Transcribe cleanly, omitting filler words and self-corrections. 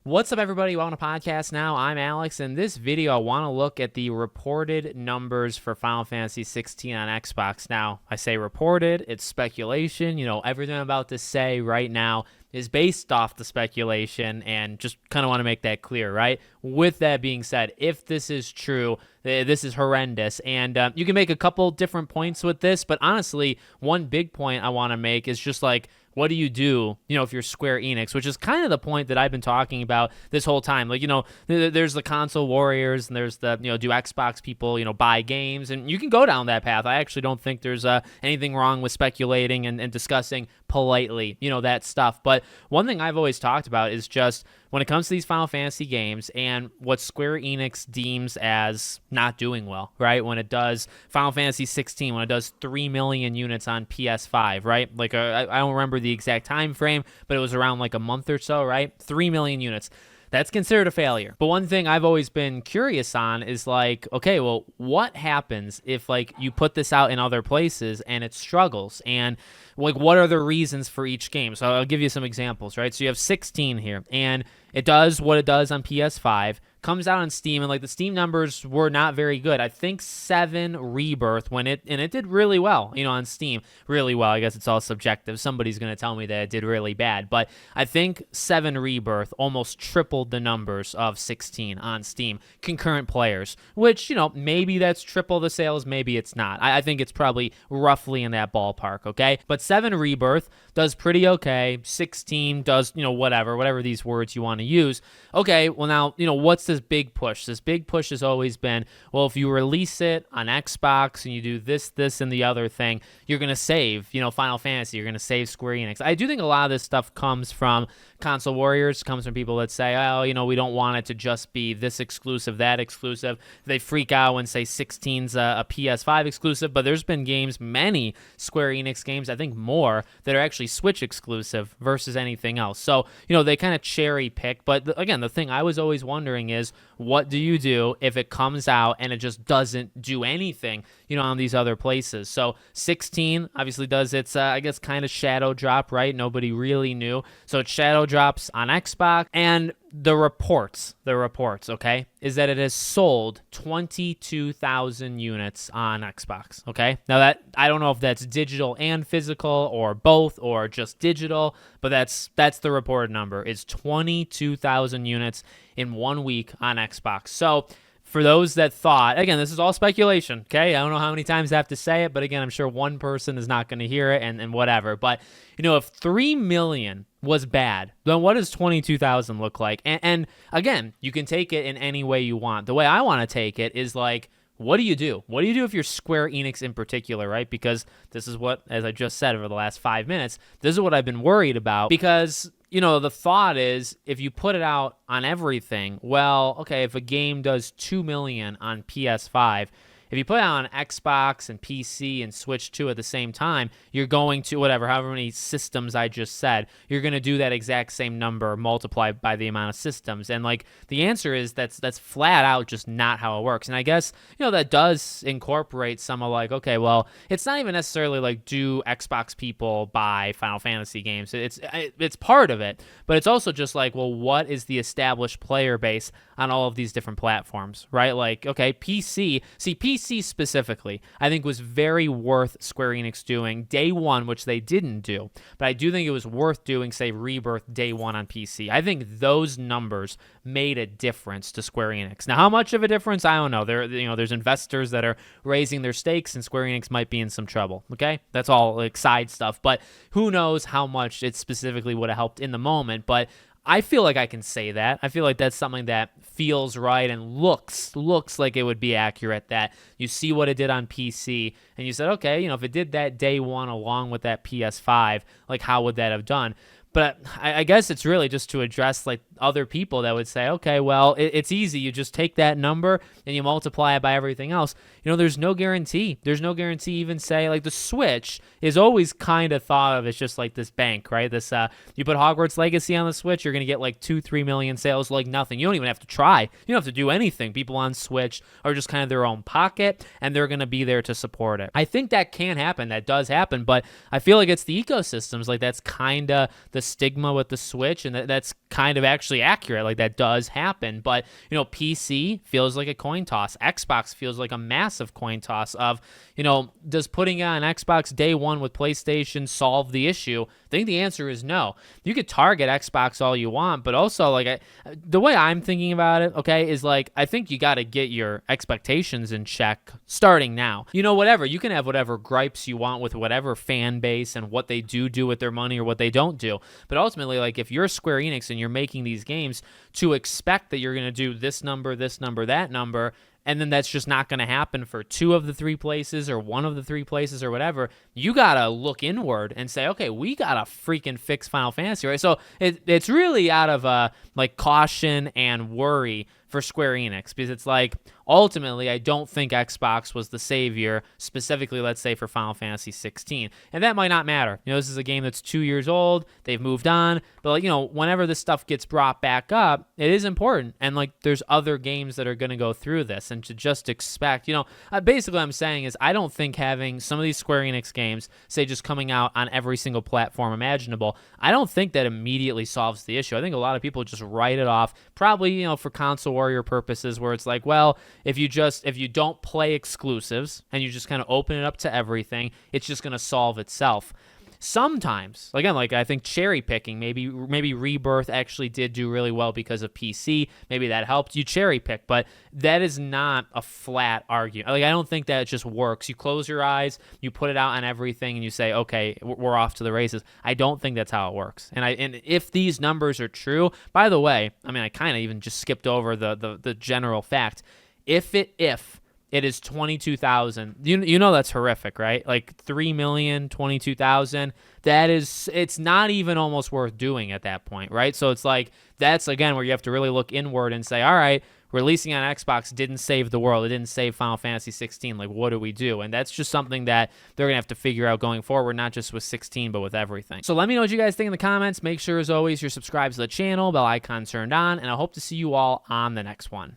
What's up, everybody? Welcome to Podcast Now. I'm Alex. In this video, I want to look at the reported numbers for Final Fantasy 16 on Xbox. Now, I say reported, it's speculation. Everything I'm about to say right now is based off the speculation, and just kind of want to make that clear, right? With that being said, if this is true, this is horrendous, and you can make a couple different points with this, but honestly, one big point I want to make is just like, what do you do, if you're Square Enix, which is kind of the point that I've been talking about this whole time. Like, there's the console warriors, and there's the, do Xbox people, buy games, and you can go down that path. I actually don't think there's anything wrong with speculating and discussing politely, that stuff. But one thing I've always talked about is just when it comes to these Final Fantasy games and what Square Enix deems as not doing well, right? When it does Final Fantasy 16, when it does 3 million units on PS5, right? Like, I don't remember the exact time frame, but it was around like a month or so, right? 3 million units. That's considered a failure. But one thing I've always been curious on is like, okay, well, what happens if like you put this out in other places and it struggles? And like, what are the reasons for each game? So I'll give you some examples, right? So you have 16 here, and it does what it does on PS5, comes out on Steam, and like the Steam numbers were not very good. I think 7 Rebirth it did really well, on Steam, really well. I guess it's all subjective. Somebody's going to tell me that it did really bad, but I think 7 Rebirth almost tripled the numbers of 16 on Steam, concurrent players, which, maybe that's triple the sales, maybe it's not. I think it's probably roughly in that ballpark, okay? But 7 Rebirth does pretty okay. 16 does, whatever these words you want to use. Okay, well now, what's this big push? This big push has always been, well, if you release it on Xbox and you do this, and the other thing, you're going to save, Final Fantasy. You're going to save Square Enix. I do think a lot of this stuff comes from console warriors, comes from people that say, oh, we don't want it to just be this exclusive, that exclusive. They freak out when, say, 16's a PS5 exclusive, but there's been games, many Square Enix games, I think more, that are actually Switch exclusive versus anything else. So, they kind of cherry pick. But again, the thing I was always wondering is, what do you do if it comes out and it just doesn't do anything, on these other places? So 16 obviously does its, I guess, kind of shadow drop, right? Nobody really knew. So it shadow drops on Xbox, and the reports, okay, is that it has sold 22,000 units on Xbox, okay? Now that, I don't know if that's digital and physical or both or just digital, but that's the reported number. It's 22,000 units in 1 week on Xbox. So for those that thought, again, this is all speculation, okay? I don't know how many times I have to say it, but again, I'm sure one person is not going to hear it and whatever. But, if 3 million was bad, then what does 22,000 look like? And again, you can take it in any way you want. The way I want to take it is like, what do you do? What do you do if you're Square Enix in particular, right? Because this is what, as I just said over the last 5 minutes, this is what I've been worried about. Because, the thought is, if you put it out on everything, well, okay, if a game does 2 million on PS5, if you put it on Xbox and PC and Switch 2 at the same time, you're going to, however many systems I just said, you're going to do that exact same number multiplied by the amount of systems. And like, the answer is that's flat out just not how it works. And I guess, that does incorporate some of like, okay, well, it's not even necessarily like, do Xbox people buy Final Fantasy games? It's part of it, but it's also just like, well, what is the established player base on all of these different platforms, right? Like, okay, PC specifically, I think was very worth Square Enix doing day one, which they didn't do. But I do think it was worth doing, say, Rebirth day one on PC. I think those numbers made a difference to Square Enix. Now, how much of a difference? I don't know. There's investors that are raising their stakes, and Square Enix might be in some trouble. Okay, that's all like side stuff. But who knows how much it specifically would have helped in the moment? But I feel like I can say that. I feel like that's something that feels right and looks like it would be accurate, that you see what it did on PC and you said, okay, if it did that day one along with that PS5, like how would that have done? But I guess it's really just to address like other people that would say, okay, well, it's easy. You just take that number and you multiply it by everything else. There's no guarantee. There's no guarantee even say like the Switch is always kind of thought of as just like this bank, right? This you put Hogwarts Legacy on the Switch, you're going to get like 2-3 million sales like nothing. You don't even have to try. You don't have to do anything. People on Switch are just kind of their own pocket, and they're going to be there to support it. I think that can happen. That does happen, but I feel like it's the ecosystems. Like that's kind of the stigma with the Switch, and that's kind of actually accurate. Like, that does happen. But, you know, PC feels like a coin toss. Xbox feels like a massive coin toss of, you know, does putting on Xbox day one with PlayStation solve the issue? I think the answer is no. You could target Xbox all you want, but also, like, the way I'm thinking about it, okay, is like, I think you got to get your expectations in check starting now. You know, whatever, you can have whatever gripes you want with whatever fan base and what they do with their money or what they don't do. But ultimately, like, if you're Square Enix and you're making these games, to expect that you're going to do this number, that number, and then that's just not going to happen for 2 of the 3 places or 1 of the 3 places or whatever, you got to look inward and say, okay, we got to freaking fix Final Fantasy, right? So it's really out of like caution and worry for Square Enix, because it's like, ultimately, I don't think Xbox was the savior, specifically, let's say, for Final Fantasy 16. And that might not matter. You know, this is a game that's 2 years old. They've moved on. But, like, you know, whenever this stuff gets brought back up, it is important. And, like, there's other games that are going to go through this. And to just expect, you know, basically what I'm saying is I don't think having some of these Square Enix games, say, just coming out on every single platform imaginable, I don't think that immediately solves the issue. I think a lot of people just write it off, probably, you know, for console warrior purposes, where it's like, well, if you don't play exclusives and you just kind of open it up to everything, it's just going to solve itself. Sometimes, again, like, I think cherry picking, maybe Rebirth actually did do really well because of PC. Maybe that helped you cherry pick, but that is not a flat argument. Like, I don't think that it just works. You close your eyes, you put it out on everything, and you say, okay, we're off to the races. I don't think that's how it works. And if these numbers are true, by the way, I mean, I kind of even just skipped over the general fact. If it is 22,000. You know that's horrific, right? Like 3,022,000. It's not even almost worth doing at that point, right? So it's like, that's again where you have to really look inward and say, all right, releasing on Xbox didn't save the world. It didn't save Final Fantasy 16. Like, what do we do? And that's just something that they're going to have to figure out going forward, not just with 16, but with everything. So let me know what you guys think in the comments. Make sure, as always, you're subscribed to the channel, bell icon turned on, and I hope to see you all on the next one.